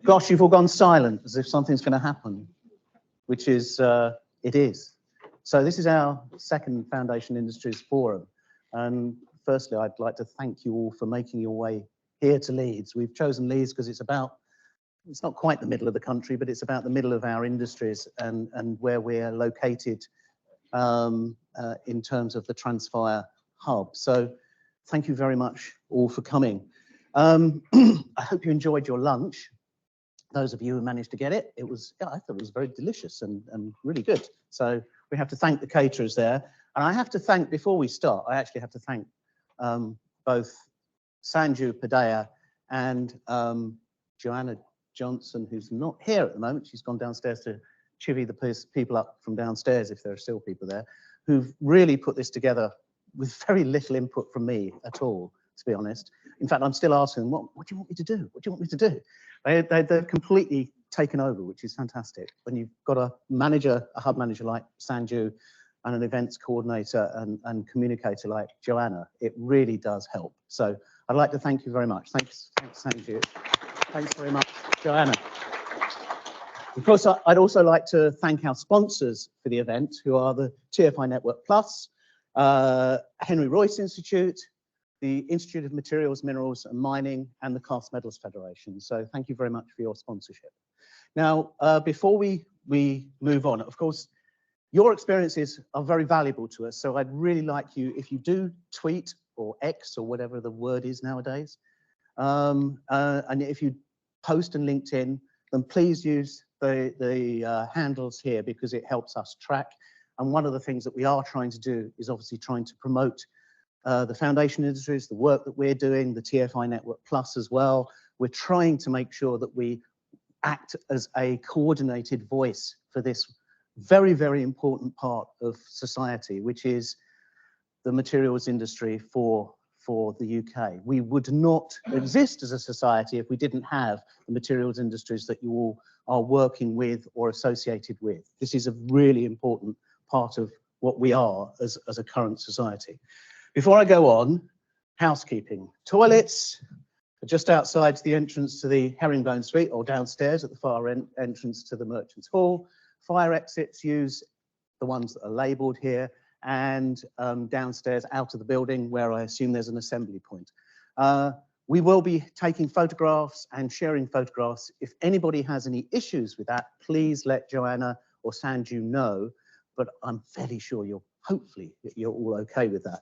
Gosh, you've all gone silent as if something's going to happen, which is, it is. So this is our second Foundation Industries Forum. And firstly, I'd like to thank you all for making your way here to Leeds. We've chosen Leeds because it's not quite the middle of the country, but it's about the middle of our industries and where we're located in terms of the Transfire hub. So thank you very much all for coming. I hope you enjoyed your lunch. Those of you who managed to get it, I thought it was very delicious and really good. So we have to thank the caterers there. And I have to thank, before we start, I actually have to thank both Sanju Padaya and Joanna Johnson, who's not here at the moment. She's gone downstairs to chivvy the people up from downstairs, if there are still people there, who've really put this together with very little input from me at all, to be honest. In fact, I'm still asking them, what do you want me to do? What do you want me to do? They're completely taken over, which is fantastic. When you've got a hub manager like Sanju, and an events coordinator and communicator like Joanna, it really does help. So I'd like to thank you very much. Thanks Sanju. Thanks very much, Joanna. Of course, I'd also like to thank our sponsors for the event, who are the TFI Network Plus, Henry Royce Institute, the Institute of Materials, Minerals and Mining, and the Cast Metals Federation. So thank you very much for your sponsorship. Now, before we move on, of course, your experiences are very valuable to us. So I'd really like you, if you do tweet or X or whatever the word is nowadays, and if you post on LinkedIn, then please use the handles here, because it helps us track. And one of the things that we are trying to do is obviously trying to promote the foundation industries, the work that we're doing, the TFI Network Plus as well. We're trying to make sure that we act as a coordinated voice for this very, very important part of society, which is the materials industry for the UK. We would not exist as a society if we didn't have the materials industries that you all are working with or associated with. This is a really important part of what we are as a current society. Before I go on, housekeeping. Toilets are just outside the entrance to the Herringbone Suite, or downstairs at the far entrance to the Merchants Hall. Fire exits, use the ones that are labelled here, and downstairs out of the building, where I assume there's an assembly point. We will be taking photographs and sharing photographs. If anybody has any issues with that, please let Joanna or Sanju know, but I'm fairly sure hopefully you're all okay with that.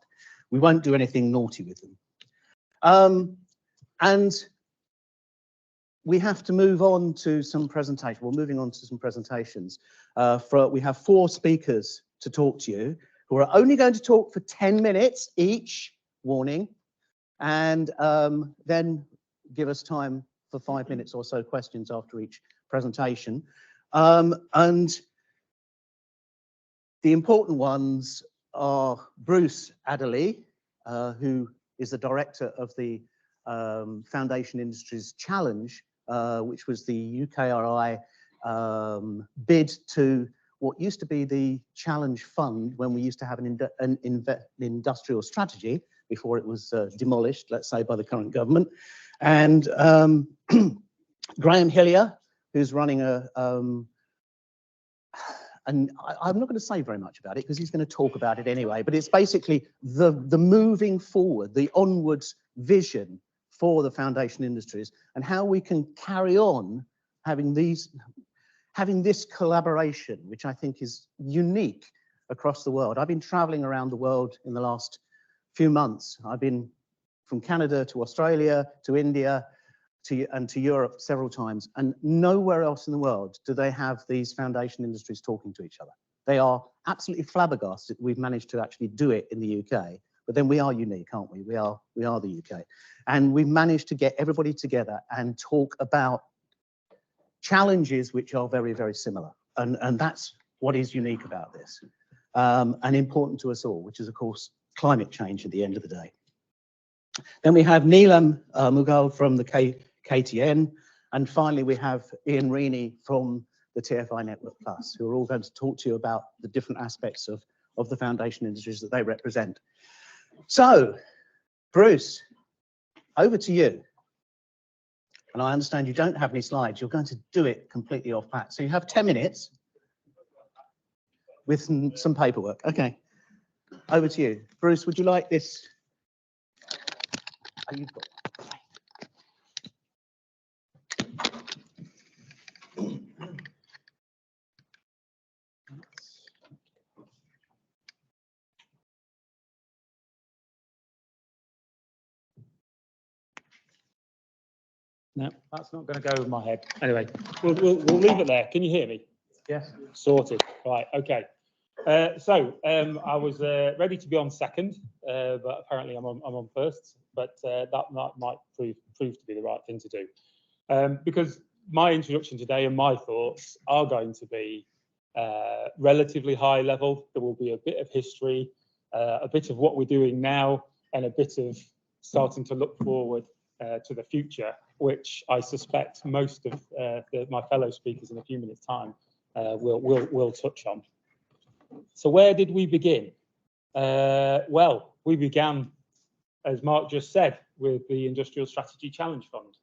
We won't do anything naughty with them. And we have to move on to some presentation. We're moving on to some presentations. We have 4 speakers to talk to you, who are only going to talk for 10 minutes each, warning, and then give us time for 5 minutes or so questions after each presentation. And the important ones are Bruce Adderley, who is the director of the Foundation Industries Challenge, which was the UKRI bid to what used to be the Challenge Fund, when we used to have an industrial strategy before it was demolished, let's say, by the current government. And Graham Hillier, who's running and I'm not going to say very much about it because he's going to talk about it anyway, but it's basically the moving forward, the onwards vision for the foundation industries, and how we can carry on having this collaboration, which I think is unique across the world. I've been traveling around the world in the last few months. I've been from Canada to Australia to India and to Europe several times, and nowhere else in the world do they have these foundation industries talking to each other. They are absolutely flabbergasted we've managed to actually do it in the UK, but then we are unique, aren't we? We are the UK. And we've managed to get everybody together and talk about challenges which are very, very similar. And that's what is unique about this, and important to us all, which is, of course, climate change at the end of the day. Then we have Neelam Mughal from the KTN, and finally we have Ian Reaney from the TFI Network Plus, who are all going to talk to you about the different aspects of the foundation industries that they represent. So, Bruce, over to you. And I understand you don't have any slides. You're going to do it completely off pat. So you have 10 minutes with some paperwork. Okay, over to you. Bruce, would you like this? Oh, you've got... No, that's not going to go over my head. Anyway, we'll leave it there. Can you hear me? Yes. Sorted. Right. Okay. I was ready to be on second, but apparently I'm on first. But that might prove to be the right thing to do, because my introduction today and my thoughts are going to be relatively high level. There will be a bit of history, a bit of what we're doing now, and a bit of starting to look forward to the future, which I suspect most of my fellow speakers in a few minutes' time will touch on. So where did we begin? Well, we began, as Mark just said, with the Industrial Strategy Challenge Fund,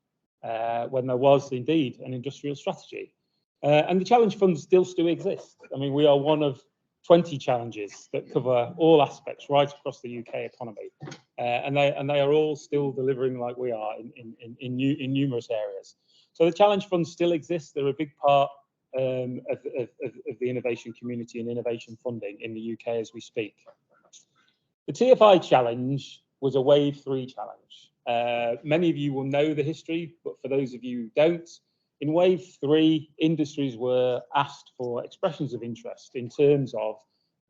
when there was indeed an industrial strategy. And the Challenge Funds still exist. I mean, we are one of 20 challenges that cover all aspects right across the UK economy. And they are all still delivering like we are in numerous areas. So the Challenge Funds still exist. They're a big part of the innovation community and innovation funding in the UK as we speak. The TFI Challenge was a Wave 3 challenge. Many of you will know the history, but for those of you who don't, in Wave 3, industries were asked for expressions of interest in terms of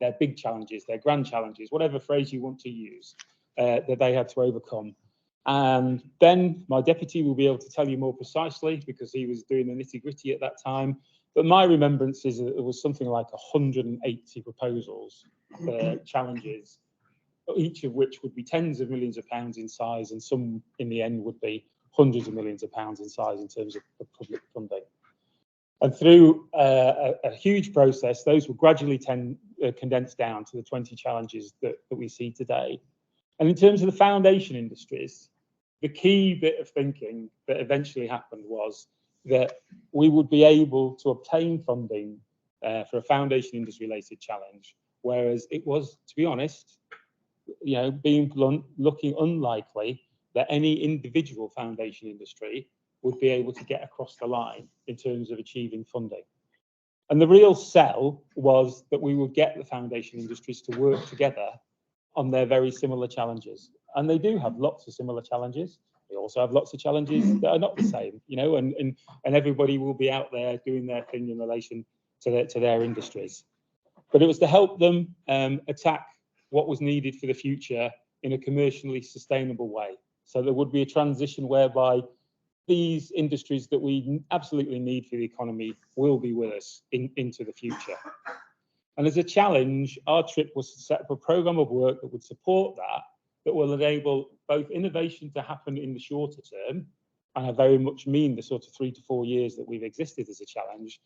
their big challenges, their grand challenges, whatever phrase you want to use, that they had to overcome. And then my deputy will be able to tell you more precisely because he was doing the nitty-gritty at that time. But my remembrance is that it was something like 180 proposals for challenges, each of which would be tens of millions of pounds in size, and some in the end would be hundreds of millions of pounds in size in terms of public funding. And through a huge process, those were gradually condensed down to the 20 challenges that we see today. And in terms of the foundation industries, the key bit of thinking that eventually happened was that we would be able to obtain funding for a foundation industry related challenge, whereas it was, to be honest, being blunt, looking unlikely that any individual foundation industry would be able to get across the line in terms of achieving funding. And the real sell was that we would get the foundation industries to work together on their very similar challenges. And they do have lots of similar challenges. They also have lots of challenges that are not the same, and everybody will be out there doing their thing in relation to their industries. But it was to help them attack what was needed for the future in a commercially sustainable way. So there would be a transition whereby these industries that we absolutely need for the economy will be with us into the future. And as a challenge, our trip was to set up a programme of work that would support that will enable both innovation to happen in the shorter term, and I very much mean the sort of 3 to 4 years that we've existed as a challenge,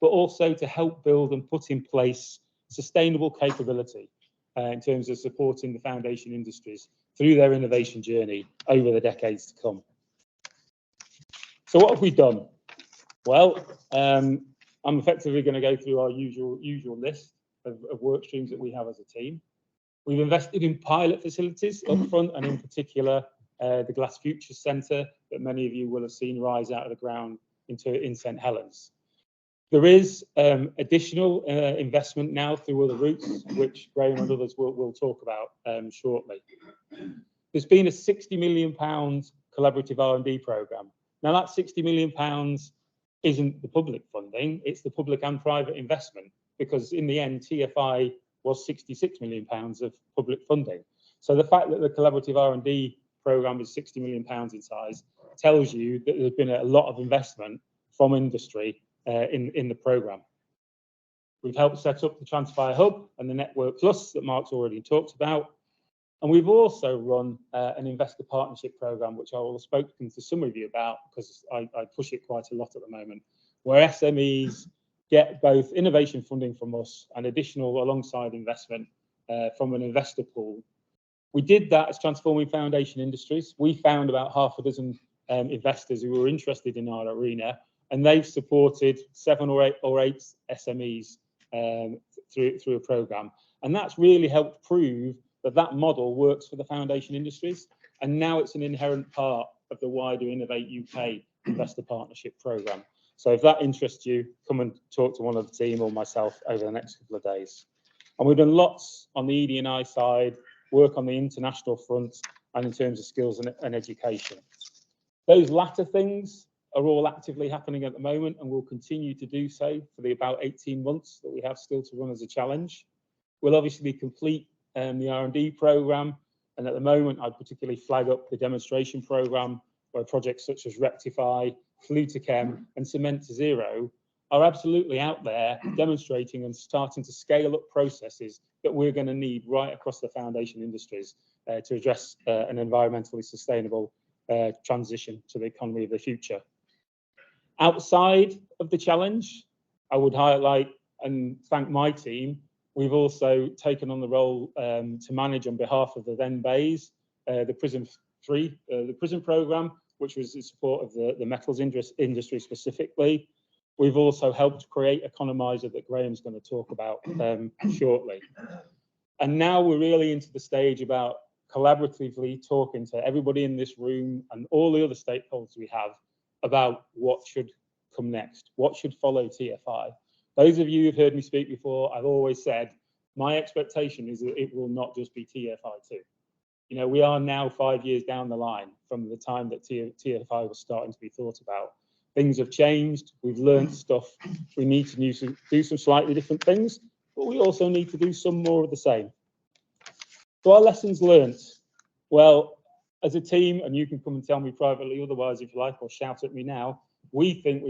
but also to help build and put in place sustainable capability in terms of supporting the foundation industries through their innovation journey over the decades to come. So what have we done? Well, I'm effectively going to go through our usual list of work streams that we have as a team. We've invested in pilot facilities up front, and in particular, the Glass Futures Centre that many of you will have seen rise out of the ground in St Helens. There is additional investment now through other routes, which Graham and others will talk about shortly. There's been a £60 million collaborative R&D programme. Now that £60 million isn't the public funding, it's the public and private investment, because in the end, TFI was £66 million of public funding. So the fact that the collaborative R&D programme is £60 million in size tells you that there's been a lot of investment from industry in the programme. We've helped set up the Transfire Hub and the Network Plus that Mark's already talked about. And we've also run an investor partnership programme, which I will have spoken to some of you about because I push it quite a lot at the moment, where SMEs get both innovation funding from us and additional alongside investment from an investor pool. We did that as Transforming Foundation Industries. We found about half a dozen investors who were interested in our arena, and they've supported 7 or 8 SMEs through a programme. And that's really helped prove that that model works for the foundation industries. And now it's an inherent part of the wider Innovate UK Investor Partnership Programme. So if that interests you, come and talk to one of the team or myself over the next couple of days. And we've done lots on the ED&I side, work on the international front, and in terms of skills and education. Those latter things are all actively happening at the moment and will continue to do so for the about 18 months that we have still to run as a challenge. We'll obviously complete the R&D programme, and at the moment I'd particularly flag up the demonstration programme where projects such as Rectify, Flu2Chem and Cement to Zero are absolutely out there demonstrating and starting to scale up processes that we're going to need right across the foundation industries to address an environmentally sustainable transition to the economy of the future. Outside of the challenge, I would highlight and thank my team. We've also taken on the role to manage on behalf of the then BEIS, the PRISM 3, the PRISM programme, which was in support of the metals industry specifically. We've also helped create Economiser that Graham's going to talk about shortly. And now we're really into the stage about collaboratively talking to everybody in this room and all the other stakeholders we have about what should come next, what should follow TFI. Those of you who've heard me speak before, I've always said, my expectation is that it will not just be TFI2. You know, we are now 5 years down the line from the time that TFI was starting to be thought about. Things have changed, we've learned stuff, we need to do some slightly different things, but we also need to do some more of the same. So our lessons learned. Well, as a team, and you can come and tell me privately otherwise if you like, or shout at me now, we think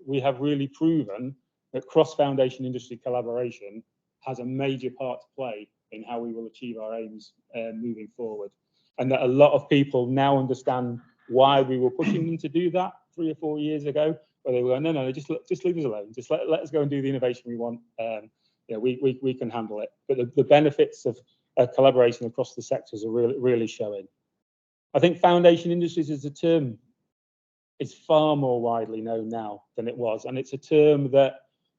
we have really proven that cross-foundation industry collaboration has a major part to play in how we will achieve our aims moving forward. And that a lot of people now understand why we were pushing them to do that 3 or 4 years ago, where they were going, no, just leave us alone. Just let us go and do the innovation we want. Yeah, we can handle it. But the benefits of collaboration across the sectors are really showing. I think foundation industries as a term is far more widely known now than it was. And it's a term that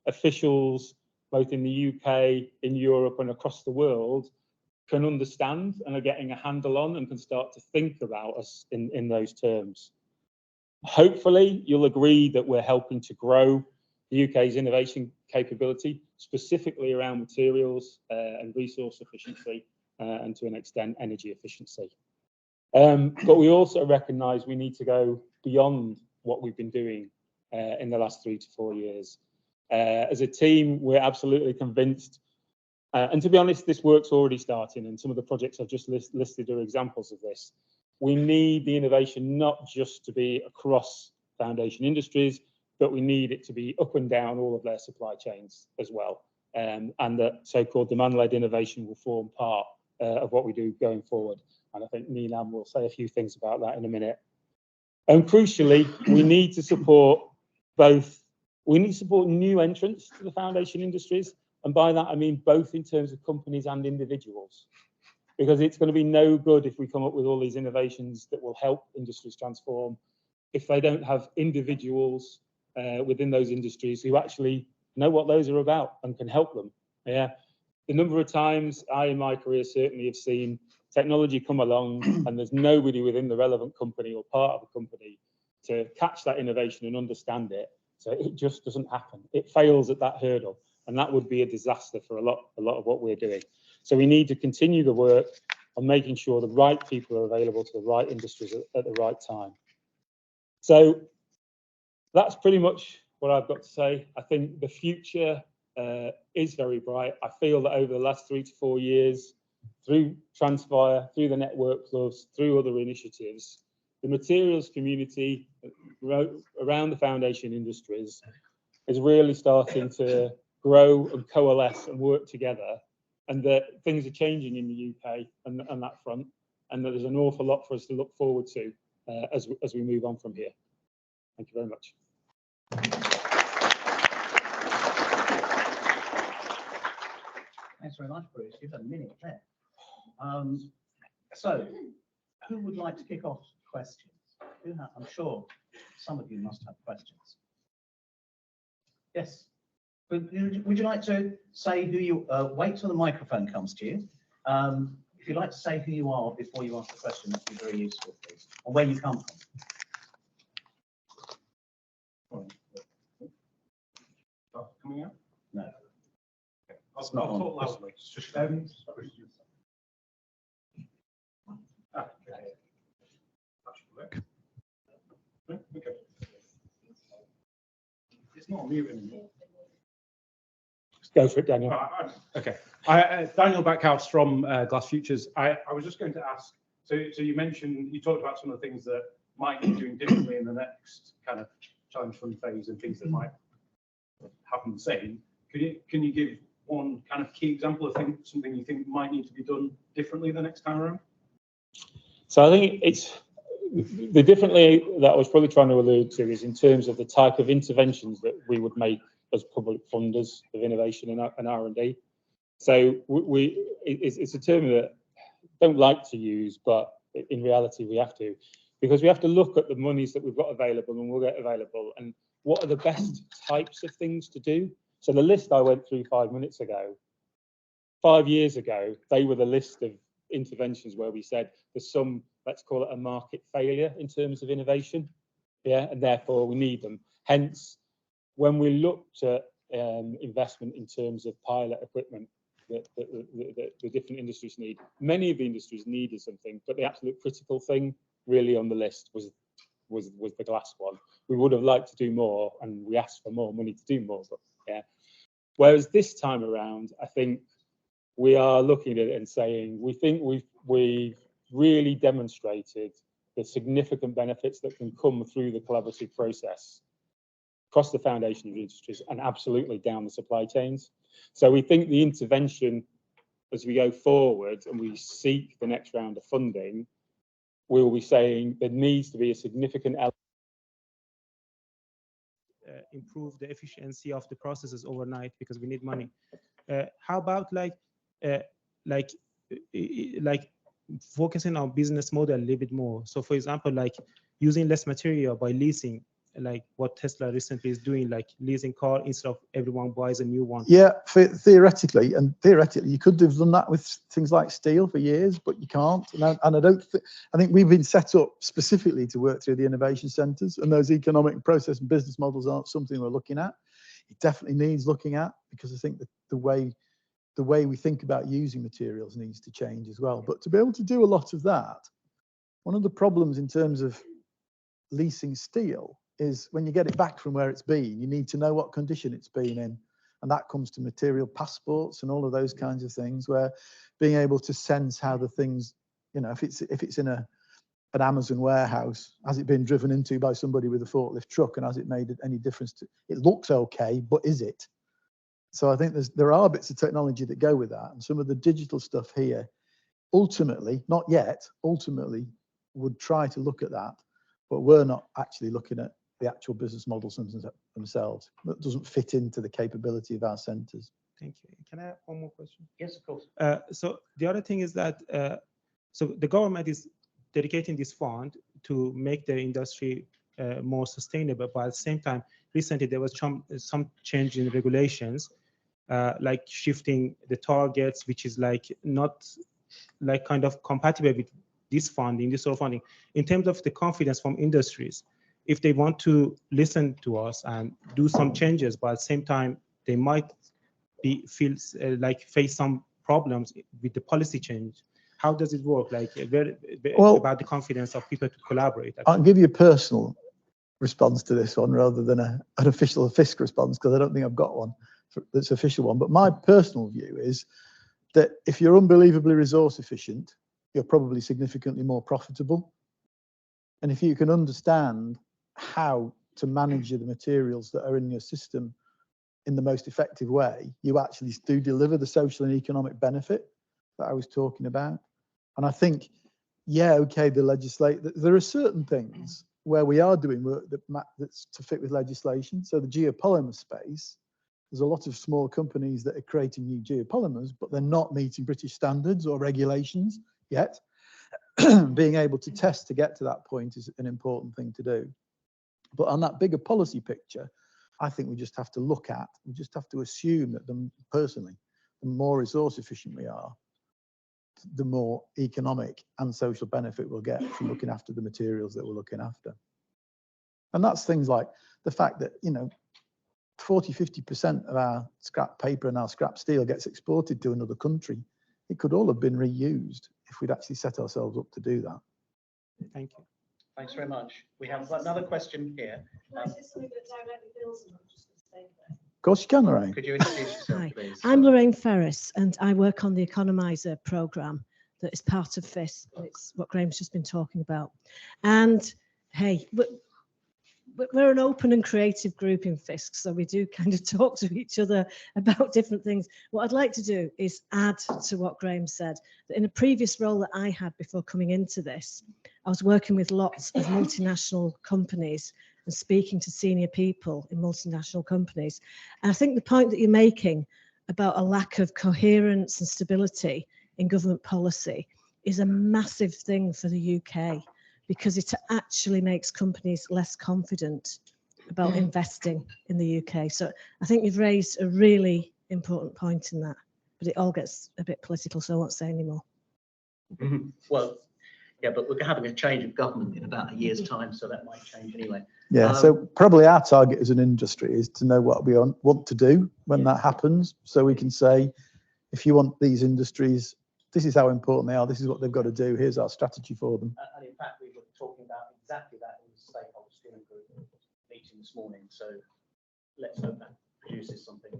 officials, both in the UK, in Europe and across the world, can understand and are getting a handle on and can start to think about us in those terms. Hopefully, you'll agree that we're helping to grow the UK's innovation capability, specifically around materials and resource efficiency and to an extent energy efficiency. But we also recognise we need to go beyond what we've been doing in the last 3 to 4 years. As a team, we're absolutely convinced, and to be honest, this work's already starting, and some of the projects I've just listed are examples of this. We need the innovation not just to be across foundation industries, but we need it to be up and down all of their supply chains as well. And that so-called demand-led innovation will form part of what we do going forward. And I think Neelam will say a few things about that in a minute. And crucially, we need to support new entrants to the foundation industries. And by that, I mean both in terms of companies and individuals. Because it's going to be no good if we come up with all these innovations that will help industries transform if they don't have individuals within those industries who actually know what those are about and can help them. Yeah, the number of times I in my career certainly have seen technology come along and there's nobody within the relevant company or part of a company to catch that innovation and understand it. So it just doesn't happen. It fails at that hurdle, and that would be a disaster for a lot of what we're doing. So we need to continue the work on making sure the right people are available to the right industries at the right time. So that's pretty much what I've got to say. I think the future is very bright. I feel that over the last 3 to 4 years, through Transfire, through the network clubs, through other initiatives, the materials community around the foundation industries is really starting to grow and coalesce and work together, and that things are changing in the UK and that front, and that there's an awful lot for us to look forward to as we move on from here. Thank you very much. Thanks very much, Bruce. You've had a minute there. So, who would like to kick off questions? I'm sure some of you must have questions. Yes. Would you like to say who you, wait till the microphone comes to you. If you'd like to say who you are before you ask the question, that'd be very useful, please, or where you come from. Coming out? No. Okay. It's I'll not on. talk loudly. Okay. That should work. Okay. It's not mute anymore. Go for it, Daniel. Okay. Daniel Backhouse from Glass Futures. I was just going to ask, so you mentioned, you talked about some of the things that might be doing differently in the next kind of challenge fund phase and things that might happen the same. Can you give one kind of key example of something you think might need to be done differently the next time around? So I think it's the differently that I was probably trying to allude to is in terms of the type of interventions that we would make as public funders of innovation and R&D. So it's a term that I don't like to use, but in reality we have to, because we have to look at the monies that we've got available and will get available and what are the best types of things to do. So the list I went through 5 minutes ago, 5 years ago, they were the list of interventions where we said there's some, let's call it a market failure in terms of innovation. Yeah, and therefore we need them. Hence, when we looked at investment in terms of pilot equipment that the different industries need, many of the industries needed something, but the absolute critical thing really on the list was the glass one. We would have liked to do more, and we asked for more money to do more, but yeah. Whereas this time around, I think we are looking at it and saying we think we've really demonstrated the significant benefits that can come through the collaborative process across the foundation of industries and absolutely down the supply chains. So we think the intervention as we go forward and we seek the next round of funding, we will be saying there needs to be a significant element. Improve the efficiency of the processes overnight because we need money. How about like focusing on business model a little bit more? So for example, like using less material by leasing, like what Tesla recently is doing, like leasing car instead of everyone buys a new one. Yeah, theoretically, you could have done that with things like steel for years, but you can't. And I think we've been set up specifically to work through the innovation centres, and those economic process and business models aren't something we're looking at. It definitely needs looking at, because I think that the way we think about using materials needs to change as well. But to be able to do a lot of that, one of the problems in terms of leasing steel is when you get it back from where it's been, you need to know what condition it's been in. And that comes to material passports and all of those kinds of things, where being able to sense how the things, you know, if it's in an Amazon warehouse, has it been driven into by somebody with a forklift truck, and has it made any difference to it? Looks okay, but is it? So I think there are bits of technology that go with that, and some of the digital stuff here, ultimately, not yet, ultimately would try to look at that, but we're not actually looking at the actual business models themselves. That doesn't fit into the capability of our centres. Thank you. Can I have one more question? Yes, of course. So the other thing is that so the government is dedicating this fund to make the industry more sustainable, but at the same time, recently there was some change in regulations, like shifting the targets, which is like not like kind of compatible with this funding, this sort of funding, in terms of the confidence from industries. If they want to listen to us and do some changes, but at the same time, they might face some problems with the policy change. How does it work? Like about the confidence of people to collaborate. Actually. I'll give you a personal response to this one rather than an official FISC response, because I don't think I've got one that's official one. But my personal view is that if you're unbelievably resource efficient, you're probably significantly more profitable. And if you can understand how to manage the materials that are in your system in the most effective way, you actually do deliver the social and economic benefit that I was talking about. And I think, yeah, okay, there are certain things where we are doing work that's to fit with legislation. So the geopolymer space, there's a lot of small companies that are creating new geopolymers, but they're not meeting British standards or regulations yet. being able to test to get to that point is an important thing to do. But on that bigger policy picture, I think we just have to assume that personally, the more resource efficient we are, the more economic and social benefit we'll get from looking after the materials that we're looking after. And that's things like the fact that, 40–50% of our scrap paper and our scrap steel gets exported to another country. It could all have been reused if we'd actually set ourselves up to do that. Thank you. Thanks very much. We have another question here. Is this something that directly builds on just the same thing? Of course you can, Lorraine. Could you introduce yourself, Hi, please? I'm Lorraine Ferris, and I work on the Economiser programme that is part of FIS. It's what Graham's just been talking about. And hey, we're an open and creative group in FISC, so we do kind of talk to each other about different things. What I'd like to do is add to what Graham said, that in a previous role that I had before coming into this, I was working with lots of multinational companies and speaking to senior people in multinational companies. And I think the point that you're making about a lack of coherence and stability in government policy is a massive thing for the UK, because it actually makes companies less confident about investing in the UK. So I think you've raised a really important point in that, but it all gets a bit political, so I won't say any more. Well, yeah, but we're having a change of government in about a year's time, so that might change anyway. Yeah, so probably our target as an industry is to know what we want to do when that happens. So we can say, if you want these industries, this is how important they are, this is what they've got to do, here's our strategy for them. And in fact, we were talking about exactly that in the stakeholder steering group meeting this morning. So let's hope that produces something.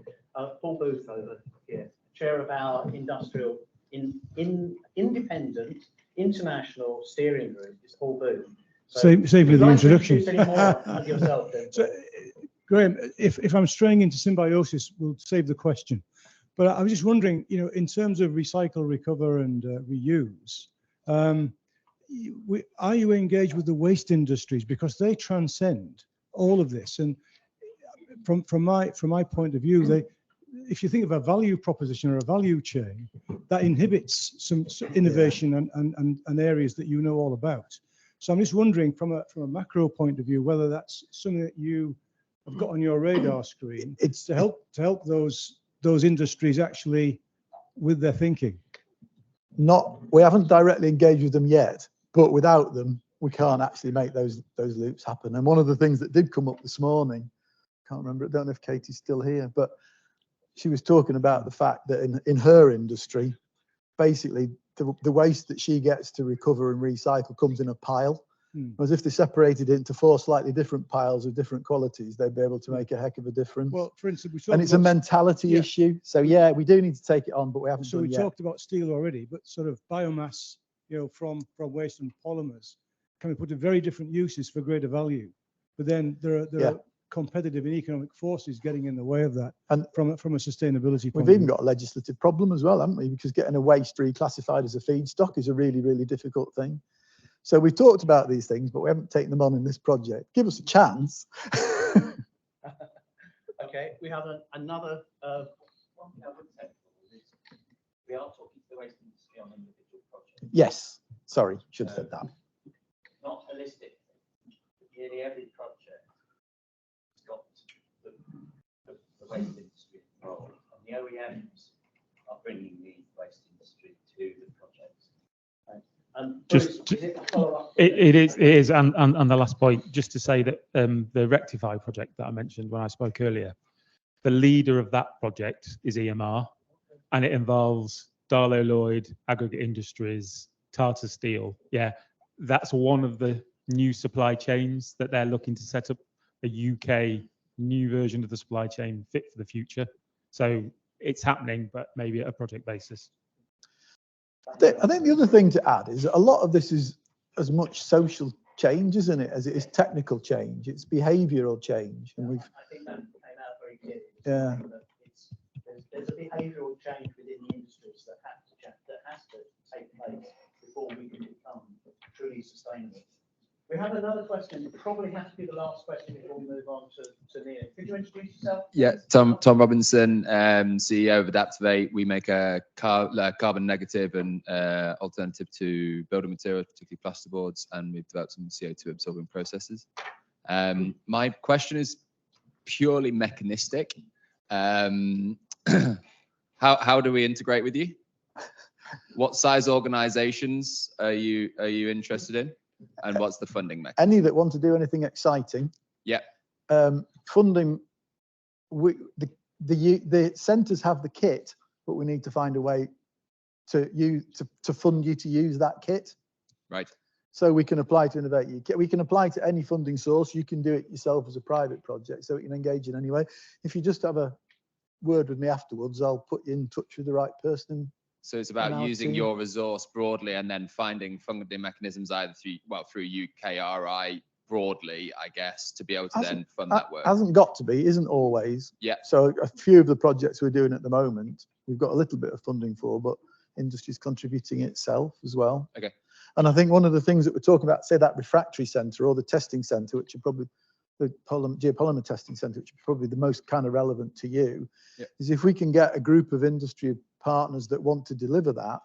Paul Booth over here, chair of our industrial independent international steering group is Paul Booth. So save me the introduction. Any more of yourself, then, so, Graham, if I'm straying into symbiosis, we'll save the question. But I was just wondering, in terms of recycle, recover, and reuse, are you engaged with the waste industries, because they transcend all of this? And from my point of view, if you think of a value proposition or a value chain, that inhibits some innovation and areas that you know all about. So I'm just wondering, from a macro point of view, whether that's something that you have got on your radar screen. It's to help those industries actually with their thinking. We haven't directly engaged with them yet, but without them, we can't actually make those loops happen. And one of the things that did come up this morning, can't remember, I don't know if Katie's still here, but she was talking about the fact that in her industry, basically the waste that she gets to recover and recycle comes in a pile. Whereas if they separated it into 4 slightly different piles of different qualities, they'd be able to make a heck of a difference. Well, for instance, and it's a mentality issue. So yeah, we do need to take it on, but we haven't done yet. So we talked about steel already, but sort of biomass, from waste and polymers can be put to very different uses for greater value. But then there are competitive and economic forces getting in the way of that, and from a sustainability point. We've even got a legislative problem as well, haven't we? Because getting a waste reclassified as a feedstock is a really, really difficult thing. So we've talked about these things, but we haven't taken them on in this project. Give us a chance. Okay, we have another. One thing I would say is we are talking to the waste industry on individual projects. Yes, sorry, should have said that. Not holistic. Nearly every project has got the waste industry involved, and the OEMs are bringing the waste industry to the projects. It is, and the last point, just to say that the Rectify project that I mentioned when I spoke earlier, the leader of that project is EMR, and it involves Darlow Lloyd, Aggregate Industries, Tata Steel. Yeah, that's one of the new supply chains that they're looking to set up a UK new version of the supply chain fit for the future. So it's happening, but maybe at a project basis. I think the other thing to add is that a lot of this is as much social change, isn't it, as it is technical change. It's behavioural change, and I think that came out very clearly. Yeah. There's a behavioural change within the industries that has to take place before we can become truly sustainable. We have another question. It probably has to be the last question before we move on to Neelam. Could you introduce yourself? Yeah, please? Tom Robinson, CEO of Adaptivate. We make a carbon negative and alternative to building materials, particularly plasterboards, and we've developed some CO2 absorbing processes. My question is purely mechanistic. How do we integrate with you? What size organizations are you interested in? And what's the funding mechanism? Any that want to do anything exciting. Yeah. Funding, the centres have the kit, but we need to find a way to fund you to use that kit. Right. So we can apply to Innovate UK. We can apply to any funding source. You can do it yourself as a private project, so you can engage in any way. If you just have a word with me afterwards, I'll put you in touch with the right person. So it's about using your resource broadly and then finding funding mechanisms either through UKRI broadly, I guess, to be able to then fund that work. Hasn't got to be, isn't always. Yeah. So a few of the projects we're doing at the moment, we've got a little bit of funding for, but industry's contributing itself as well. Okay. And I think one of the things that we're talking about, say that refractory centre or the testing centre, which are probably the geopolymer testing centre, which is probably the most kind of relevant to you, is if we can get a group of industry partners that want to deliver that,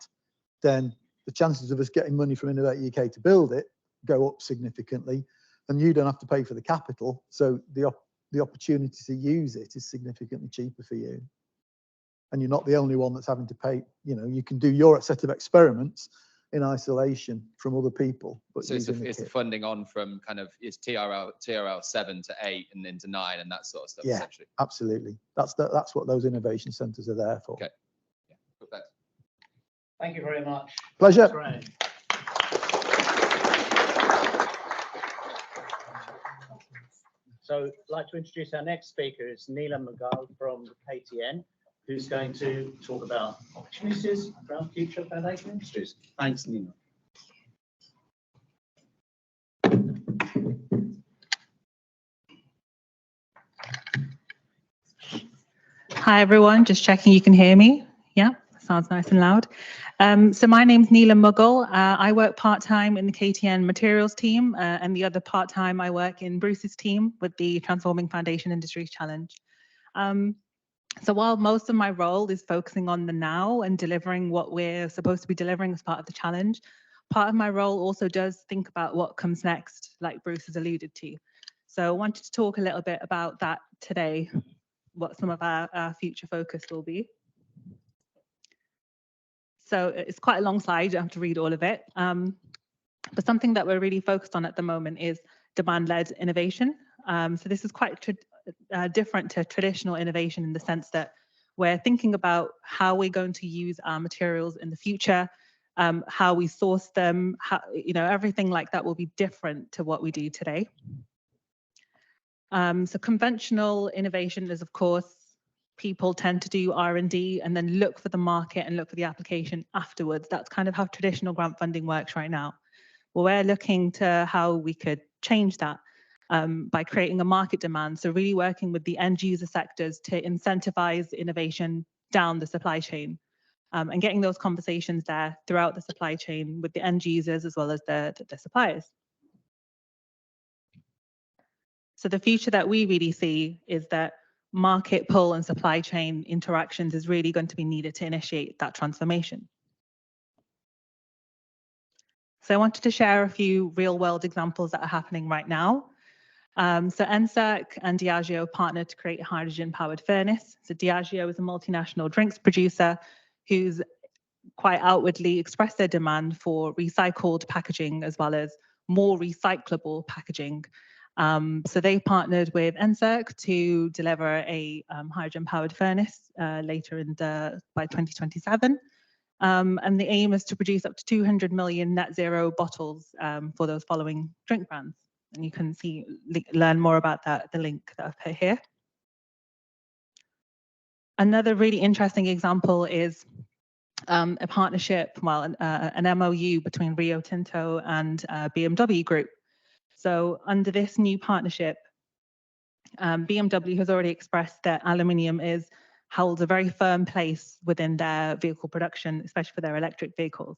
then the chances of us getting money from Innovate UK to build it go up significantly, and you don't have to pay for the capital. So the opportunity to use it is significantly cheaper for you. And you're not the only one that's having to pay. You know, you can do your set of experiments in isolation from other people. But so it's the funding on from kind of it's TRL 7 to 8 and into 9 and that sort of stuff. Yeah, essentially. Absolutely. That's what those innovation centres are there for. Okay. Yeah. Perfect. Thank you very much. Pleasure. So I'd like to introduce our next speaker. It's Neelam Mughal from KTN, who's going to talk about opportunities around future foundation industries. Thanks, Neelam. Hi, everyone. Just checking you can hear me. Yeah, sounds nice and loud. So my name's Neelam Mughal. I work part-time in the KTN materials team, and the other part-time I work in Bruce's team with the Transforming Foundation Industries Challenge. So while most of my role is focusing on the now and delivering what we're supposed to be delivering as part of the challenge, part of my role also does think about what comes next, like Bruce has alluded to. So I wanted to talk a little bit about that today, what some of our future focus will be. So it's quite a long slide, you don't have to read all of it. But something that we're really focused on at the moment is demand-led innovation. So this is quite different to traditional innovation in the sense that we're thinking about how we're going to use our materials in the future, how we source them, how, everything like that will be different to what we do today. So conventional innovation is, of course, people tend to do R&D and then look for the market and look for the application afterwards. That's kind of how traditional grant funding works right now. Well, we're looking to how we could change that by creating a market demand. So really working with the end user sectors to incentivize innovation down the supply chain and getting those conversations there throughout the supply chain with the end users as well as the suppliers. So the future that we really see is that market pull and supply chain interactions is really going to be needed to initiate that transformation. So I wanted to share a few real world examples that are happening right now. So NSERC and Diageo partnered to create a hydrogen powered furnace. So Diageo is a multinational drinks producer who's quite outwardly expressed their demand for recycled packaging as well as more recyclable packaging. So they partnered with NSERC to deliver a hydrogen-powered furnace later by 2027. And the aim is to produce up to 200 million net zero bottles for those following drink brands. And you can learn more about that, the link that I've put here. Another really interesting example is a partnership, an MOU between Rio Tinto and BMW Group. So under this new partnership, BMW has already expressed that aluminium holds a very firm place within their vehicle production, especially for their electric vehicles.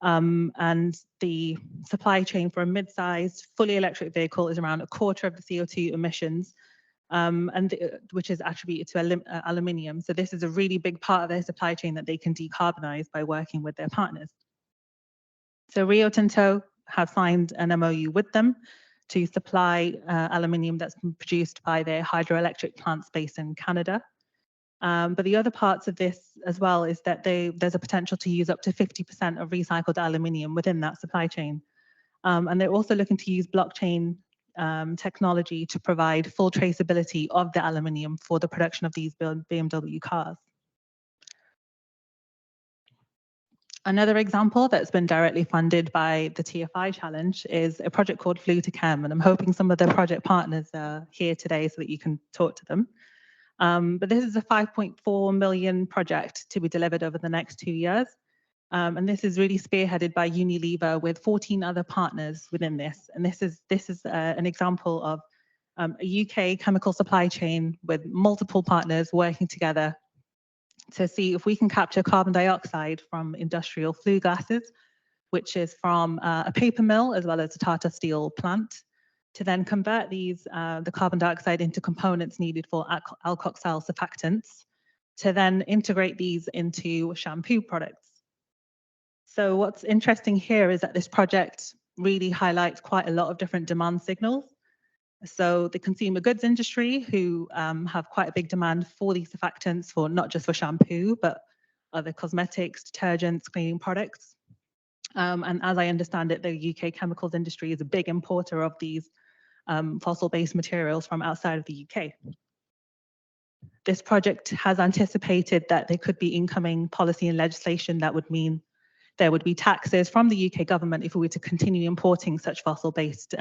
And the supply chain for a mid-sized, fully electric vehicle is around a quarter of the CO2 emissions, which is attributed to aluminium. So this is a really big part of their supply chain that they can decarbonize by working with their partners. So Rio Tinto have signed an MOU with them to supply aluminium that's been produced by their hydroelectric plants based in Canada. But the other parts of this as well is that there's a potential to use up to 50% of recycled aluminium within that supply chain. And they're also looking to use blockchain technology to provide full traceability of the aluminium for the production of these BMW cars. Another example that's been directly funded by the TFI Challenge is a project called Flue to Chem, and I'm hoping some of the project partners are here today so that you can talk to them. But this is a 5.4 million project to be delivered over the next 2 years. And this is really spearheaded by Unilever with 14 other partners within this. And this is an example of a UK chemical supply chain with multiple partners working together to see if we can capture carbon dioxide from industrial flue gases, which is from a paper mill as well as a Tata Steel plant, to then convert the carbon dioxide into components needed for alkoxyl surfactants, to then integrate these into shampoo products. So what's interesting here is that this project really highlights quite a lot of different demand signals. So the consumer goods industry, who have quite a big demand for these surfactants, for not just for shampoo, but other cosmetics, detergents, cleaning products. And as I understand it, the UK chemicals industry is a big importer of these fossil-based materials from outside of the UK. This project has anticipated that there could be incoming policy and legislation that would mean there would be taxes from the UK government if we were to continue importing such fossil-based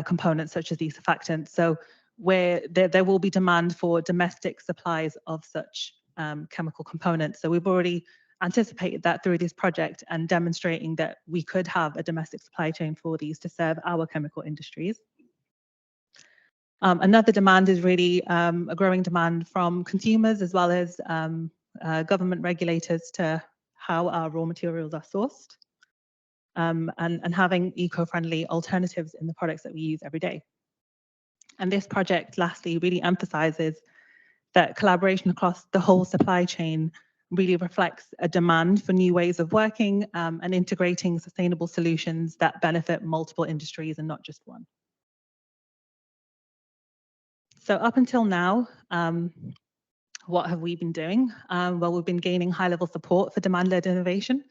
components such as these surfactants. So where there will be demand for domestic supplies of such chemical components. So we've already anticipated that through this project and demonstrating that we could have a domestic supply chain for these to serve our chemical industries. Another demand is really a growing demand from consumers as well as government regulators to how our raw materials are sourced. And having eco-friendly alternatives in the products that we use every day. And this project, lastly, really emphasizes that collaboration across the whole supply chain really reflects a demand for new ways of working and integrating sustainable solutions that benefit multiple industries and not just one. So up until now, what have we been doing? Well, we've been gaining high-level support for demand-led innovation.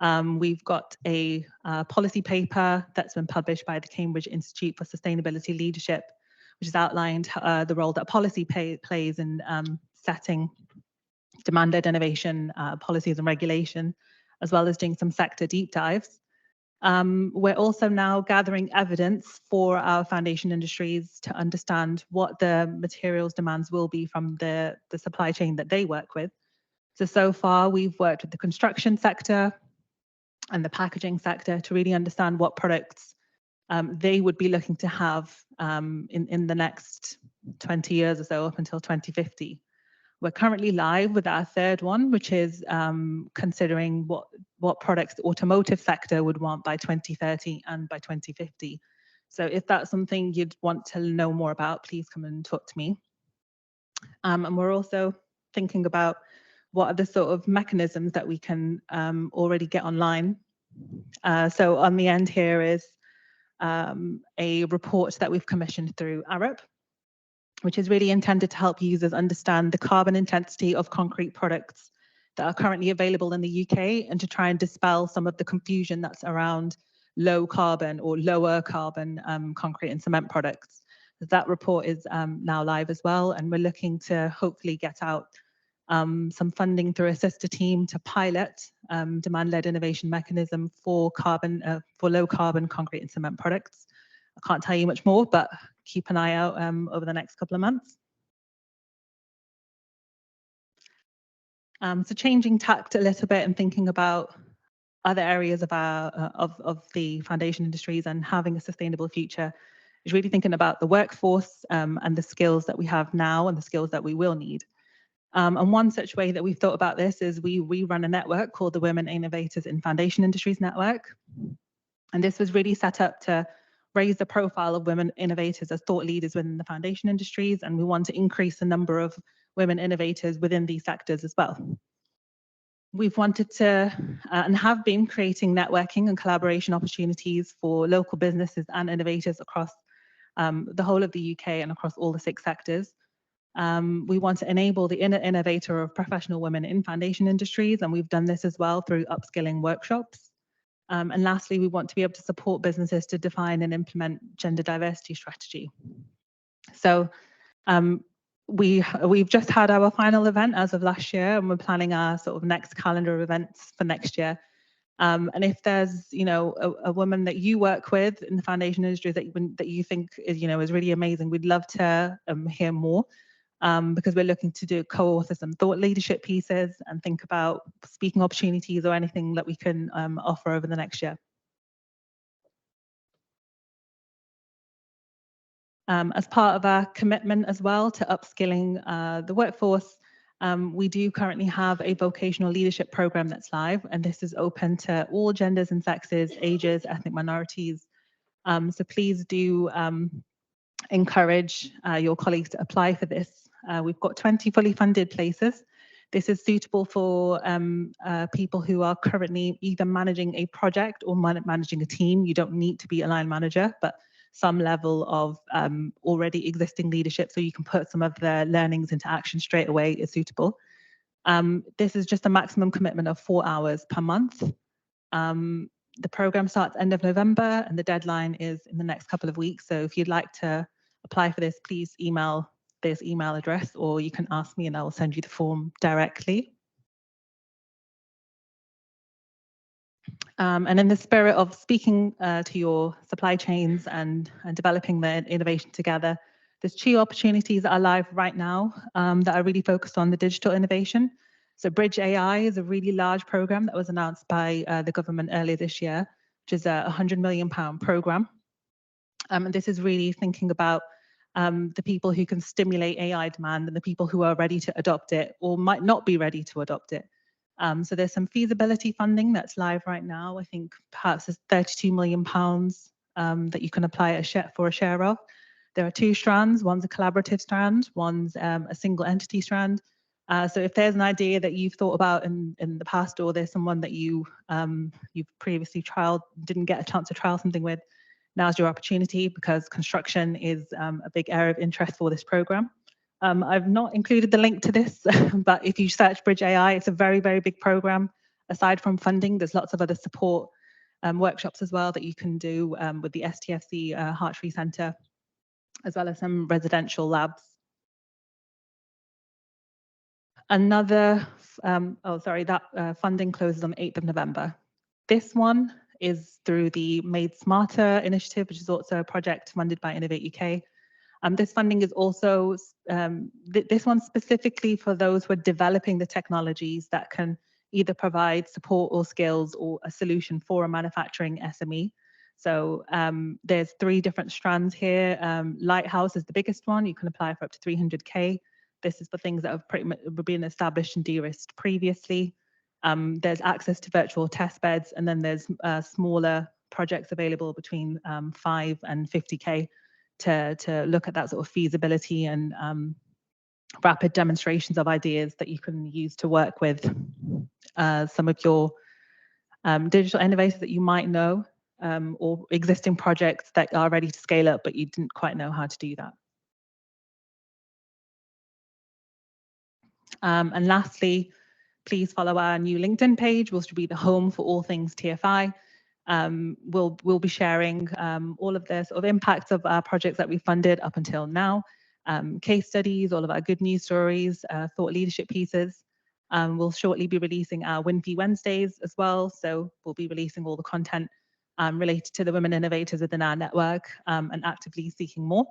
We've got a policy paper that's been published by the Cambridge Institute for Sustainability Leadership, which has outlined the role that policy plays in setting demand-led innovation policies and regulation, as well as doing some sector deep dives. We're also now gathering evidence for our foundation industries to understand what the materials demands will be from the supply chain that they work with. So far, we've worked with the construction sector and the packaging sector to really understand what products they would be looking to have in the next 20 years or so, up until 2050. We're currently live with our third one, which is considering what products the automotive sector would want by 2030 and by 2050. So if that's something you'd want to know more about, please come and talk to me. And we're also thinking about what are the sort of mechanisms that we can already get online. So on the end here is a report that we've commissioned through Arup, which is really intended to help users understand the carbon intensity of concrete products that are currently available in the UK and to try and dispel some of the confusion that's around low carbon or lower carbon concrete and cement products. That report is now live as well, and we're looking to hopefully get out some funding through a sister team to pilot demand-led innovation mechanism for low carbon concrete and cement products. I can't tell you much more, but keep an eye out over the next couple of months. So changing tact a little bit and thinking about other areas of of the foundation industries and having a sustainable future is really thinking about the workforce and the skills that we have now and the skills that we will need. And one such way that we've thought about this is we run a network called the Women Innovators in Foundation Industries Network. And this was really set up to raise the profile of women innovators as thought leaders within the foundation industries. And we want to increase the number of women innovators within these sectors as well. We've wanted to and have been creating networking and collaboration opportunities for local businesses and innovators across the whole of the UK and across all the 6 sectors. We want to enable the innovator of professional women in foundation industries, and we've done this as well through upskilling workshops. And lastly, we want to be able to support businesses to define and implement gender diversity strategy. So we've just had our final event as of last year, and we're planning our sort of next calendar of events for next year. And if there's, a woman that you work with in the foundation industry that you think is, is really amazing, we'd love to hear more. Because we're looking to co-author some thought leadership pieces and think about speaking opportunities or anything that we can offer over the next year. As part of our commitment as well to upskilling the workforce, we do currently have a vocational leadership program that's live, and this is open to all genders and sexes, ages, ethnic minorities. So please do encourage your colleagues to apply for this. We've got 20 fully funded places. This is suitable for people who are currently either managing a project or managing a team. You don't need to be a line manager, but some level of already existing leadership so you can put some of the learnings into action straight away is suitable. This is just a maximum commitment of 4 hours per month. The program starts end of November and the deadline is in the next couple of weeks. So if you'd like to apply for this, please email this email address, or you can ask me and I will send you the form directly. And in the spirit of speaking to your supply chains and developing the innovation together, there's 2 opportunities that are live right now that are really focused on the digital innovation. So Bridge AI is a really large program that was announced by the government earlier this year, which is a £100 million program. And this is really thinking about the people who can stimulate AI demand and the people who are ready to adopt it or might not be ready to adopt it. So there's some feasibility funding that's live right now. I think perhaps there's £32 million that you can apply for a share of. There are 2 strands. One's a collaborative strand, one's a single entity strand. So if there's an idea that you've thought about in the past, or there's someone that you've previously trialed, didn't get a chance to trial something with, now's your opportunity, because construction is a big area of interest for this program. I've not included the link to this, but if you search Bridge AI, it's a very, very big program. Aside from funding, there's lots of other support workshops as well that you can do with the STFC Hartree Centre, as well as some residential labs. Another, that funding closes on the 8th of November. This one is through the Made Smarter initiative, which is also a project funded by Innovate UK. This funding is also, this one's specifically for those who are developing the technologies that can either provide support or skills or a solution for a manufacturing SME. So there's 3 different strands here. Lighthouse is the biggest one. You can apply for up to 300k. This is for things that have pretty much been established and de-risked previously. There's access to virtual test beds, and then there's smaller projects available between 5 and 50k to look at that sort of feasibility and rapid demonstrations of ideas that you can use to work with some of your digital innovators that you might know, or existing projects that are ready to scale up, but you didn't quite know how to do that. And lastly, please follow our new LinkedIn page, which will be the home for all things TFI. We'll be sharing all of the sort of impacts of our projects that we funded up until now, case studies, all of our good news stories, thought leadership pieces. We'll shortly be releasing our WinFi Wednesdays as well. So we'll be releasing all the content related to the women innovators within our network and actively seeking more.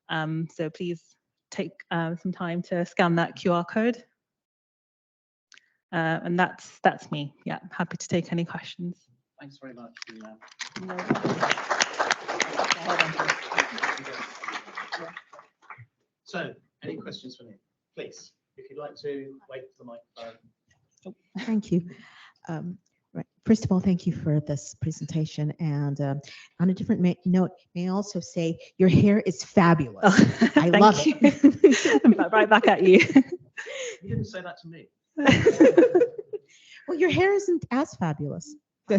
So please take some time to scan that QR code. And that's me. Yeah, happy to take any questions. Thanks very much. So, any questions from you? Please. if you'd like to wait for the microphone. Thank you. Right. First of all, thank you for this presentation. And on a different note, may I also say your hair is fabulous. I love it. Right back at you. You didn't say that to me. Well, your hair isn't as fabulous. My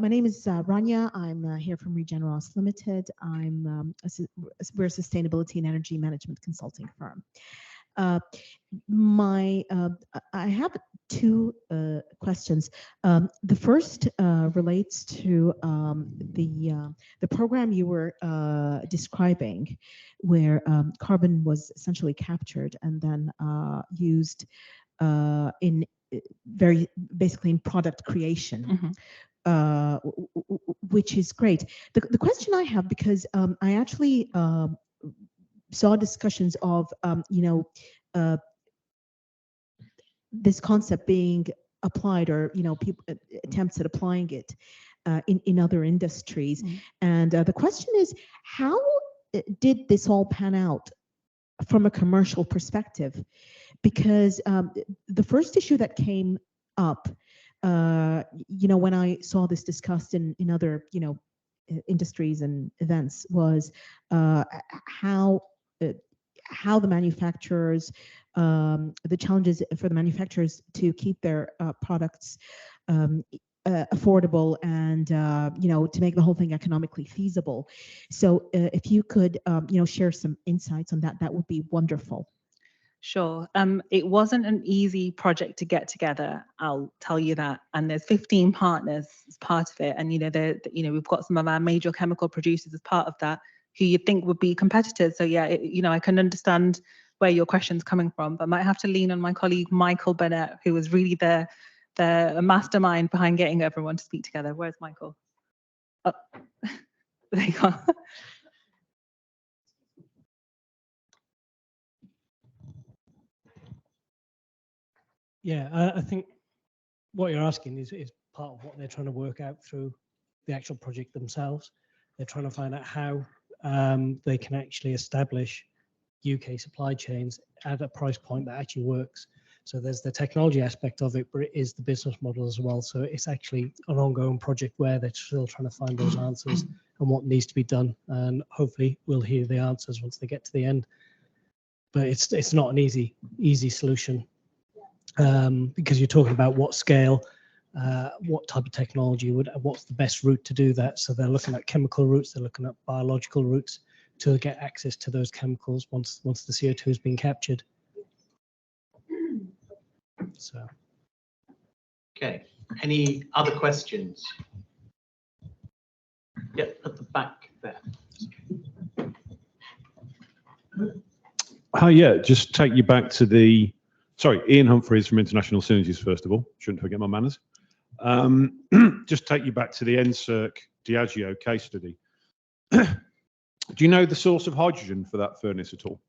name is Rania. I'm here from Regeneros Limited. We're a sustainability and energy management consulting firm. I have two questions. The first relates to the program you were describing, where carbon was essentially captured and then used in basically in product creation. Which is great. The question I have, because I actually saw discussions of this concept being applied, or people attempts at applying it in other industries. And the question is, how did this all pan out from a commercial perspective? Because the first issue that came up, when I saw this discussed in other industries and events, was how the manufacturers, the challenges for the manufacturers to keep their products affordable and to make the whole thing economically feasible. So if you could share some insights on that, that would be wonderful. Sure. It wasn't an easy project to get together, I'll tell you that. And there's 15 partners as part of it. And we've got some of our major chemical producers as part of that, who you'd think would be competitors. So yeah, I can understand where your question's coming from, but I might have to lean on my colleague Michael Burnett, who was really the mastermind behind getting everyone to speak together. Where's Michael? Oh, there you go. Yeah, I think what you're asking is part of what they're trying to work out through the actual project themselves. They're trying to find out how they can actually establish UK supply chains at a price point that actually works. So there's the technology aspect of it, but it is the business model as well. So it's actually an ongoing project where they're still trying to find those answers and what needs to be done. And hopefully we'll hear the answers once they get to the end. But it's not an easy solution. Because you're talking about what scale, what type of technology what's the best route to do that. So they're looking at chemical routes, they're looking at biological routes to get access to those chemicals once the CO2 has been captured. So. Okay, any other questions? Yep, at the back there. Hi, yeah, just take you back to Ian Humphreys from International Synergies, first of all. Shouldn't forget my manners. Just take you back to the NSERC Diageo case study. Do you know the source of hydrogen for that furnace at all?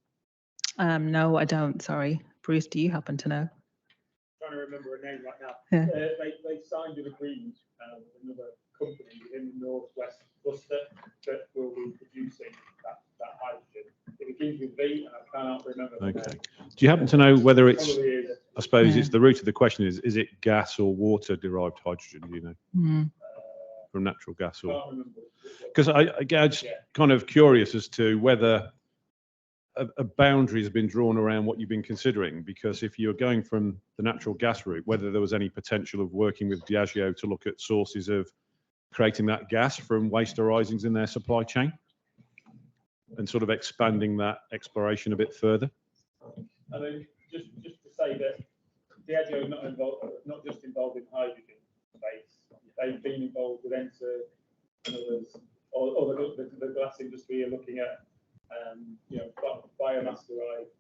No, I don't. Sorry. Bruce, do you happen to know? I'm trying to remember a name right now. Yeah. They signed an agreement with another company in the Northwest cluster that will be producing that hydrogen. It begins with V, and I cannot remember the name. Do you happen to know whether it's, Probably is. I suppose it's the root of the question is it gas or water derived hydrogen, do you know? From natural gas or? Because I just kind of curious as to whether a boundary has been drawn around what you've been considering, because if you're going from the natural gas route, whether there was any potential of working with Diageo to look at sources of creating that gas from waste arisings in their supply chain and sort of expanding that exploration a bit further. I mean, just to say that Diageo not just involved in hydrogen space. They've been involved with NSERC and others, or the glass industry are looking at biomass-derived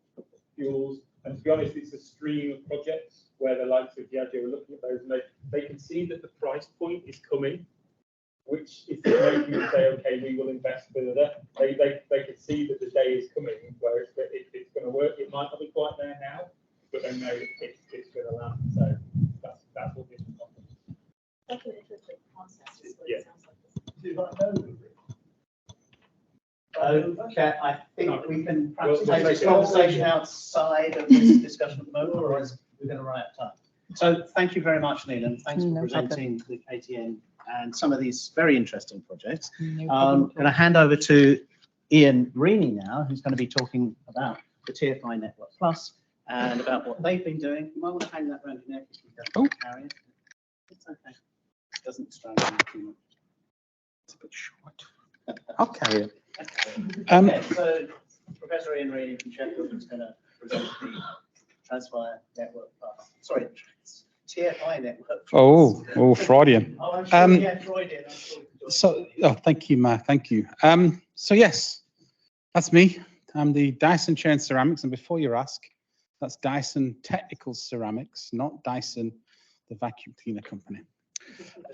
fuels. And to be honest, it's a stream of projects where the likes of Diageo are looking at those, and they can see that the price point is coming, which is making them say, okay, we will invest further. They can see that the day is coming where it's going to work. It might not be quite there now, but they know it's going to land. So that's what gives them confidence. That's an interesting concept. Yeah. Okay, I think we can perhaps We'll take take this it conversation offline. outside of this discussion at the moment, otherwise we're going to run out of time. So thank you very much, Neelam. Thanks for No presenting the KTN and some of these very interesting projects. No problem I'm at going to hand over to Ian Reaney now, who's going to be talking about the TFI Network Plus and about what they've been doing. You might want to hang that around your neck if you don't carry it. It's okay. It doesn't strangle you too much. It's a bit short. I'll carry it. Okay, so Professor Ian Reaney from Sheffield is going to present the Transfire Network Plus. Sorry, TFI Network Plus. Freudian. Oh, I'm sure, yeah, Freudian. I'm sure you can join. So, thank you, Ma. Thank you. So yes, that's me. I'm the Dyson Chain Ceramics, and before you ask, that's Dyson Technical Ceramics, not Dyson, the vacuum cleaner company.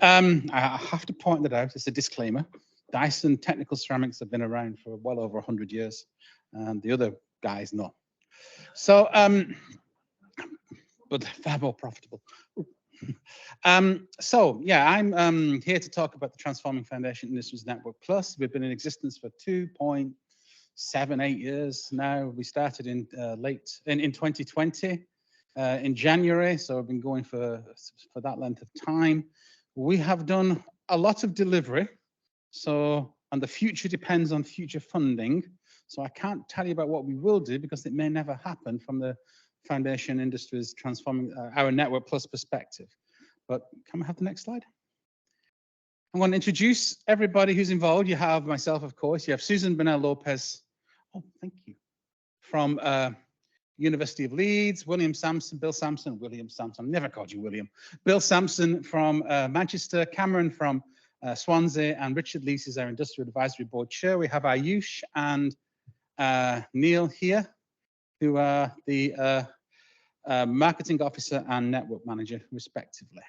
I have to point that out. It's a disclaimer. Dyson Technical Ceramics have been around for well over 100 years, and the other guys not. So, but far more profitable. So yeah, I'm here to talk about the Transforming Foundation Industries Network Plus. We've been in existence for 2.78 years now. We started in 2020 in January, so we've been going for that length of time. We have done a lot of delivery, and the future depends on future funding. So I can't tell you about what we will do because it may never happen from the Foundation Industries Transforming our Network Plus perspective. But can we have the next slide? I'm going to introduce everybody who's involved. You have myself, of course. You have Susan Bernal-Lopez. Oh, thank you. From University of Leeds, William Sampson, never called you William. Bill Sampson from Manchester, Cameron from Swansea, and Richard Lees is our Industrial Advisory Board Chair. We have Ayush and Neil here, who are the Marketing Officer and Network Manager, respectively.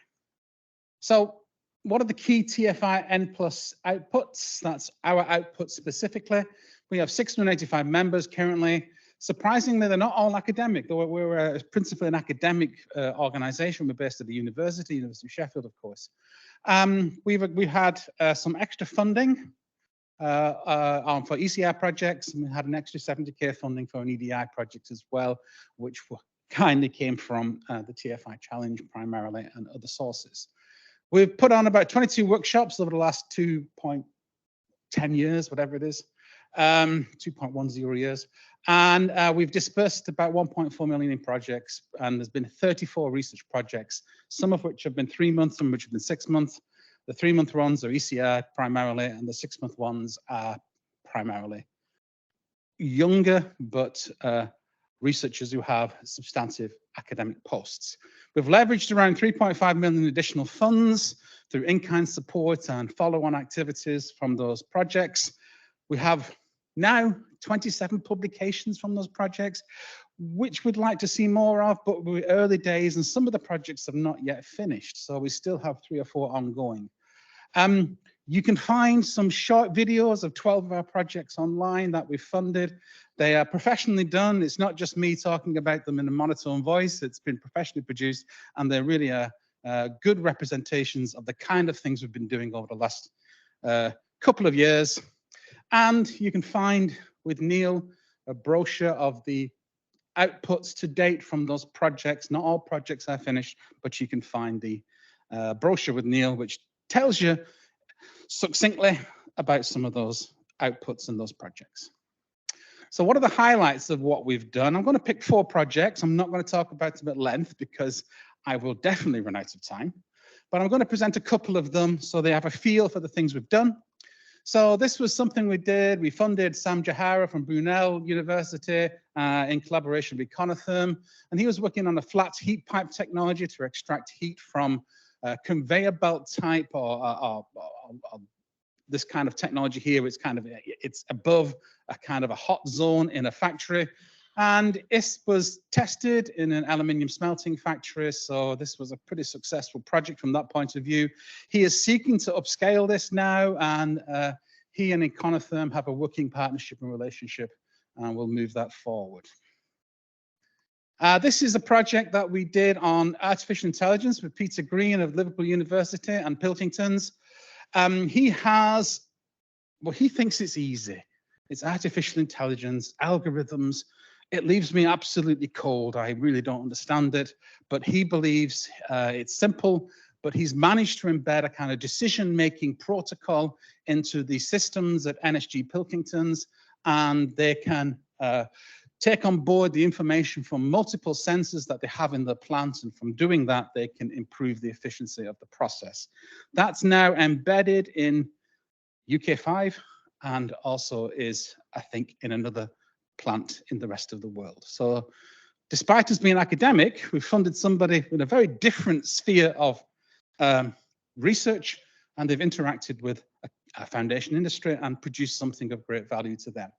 So what are the key TFI N Plus outputs? That's our output specifically. We have 685 members currently. Surprisingly, they're not all academic, though we're principally an academic organization. We're based at the University of Sheffield, of course. We've had some extra funding for ECR projects, and we had an extra 70k funding for an EDI project as well, which kindly came from the TFI Challenge primarily and other sources. We've put on about 22 workshops over the last 2.10 years, whatever it is, 2.10 years. And we've dispersed about 1.4 million in projects, and there's been 34 research projects, some of which have been 3 months, some of which have been 6 months. The 3-month ones are ECR primarily, and the 6-month ones are primarily younger, but researchers who have substantive academic posts. We've leveraged around 3.5 million additional funds through in-kind support and follow-on activities from those projects. We have now 27 publications from those projects, which we'd like to see more of, but we're early days and some of the projects have not yet finished. So we still have 3 or 4 ongoing. You can find some short videos of 12 of our projects online that we've funded. They are professionally done. It's not just me talking about them in a monotone voice. It's been professionally produced, and they really are good representations of the kind of things we've been doing over the last couple of years. And you can find with Neil a brochure of the outputs to date from those projects. Not all projects are finished, but you can find the brochure with Neil, which tells you succinctly about some of those outputs and those projects. So what are the highlights of what we've done? I'm going to pick 4 projects. I'm not going to talk about them at length because I will definitely run out of time, but I'm going to present a couple of them so they have a feel for the things we've done. So this was something we did. We funded Sam Jahara from Brunel University in collaboration with Conotherm, and he was working on a flat heat pipe technology to extract heat from conveyor belt type or this kind of technology here. It's above a kind of a hot zone in a factory, and this was tested in an aluminium smelting factory. So this was a pretty successful project from that point of view. He is seeking to upscale this now, and he and Conotherm have a working partnership and relationship, and we'll move that forward. This is a project that we did on artificial intelligence with Peter Green of Liverpool University and Pilkingtons. He thinks it's easy. it's artificial intelligence, algorithms. It leaves me absolutely cold. I really don't understand it, but he believes it's simple, but he's managed to embed a kind of decision-making protocol into the systems at NSG Pilkington's, and they can take on board the information from multiple sensors that they have in the plant, and from doing that, they can improve the efficiency of the process. That's now embedded in UK5 and also is, I think, in another plant in the rest of the world. So despite us being academic, we've funded somebody in a very different sphere of research, and they've interacted with a foundation industry and produced something of great value to them.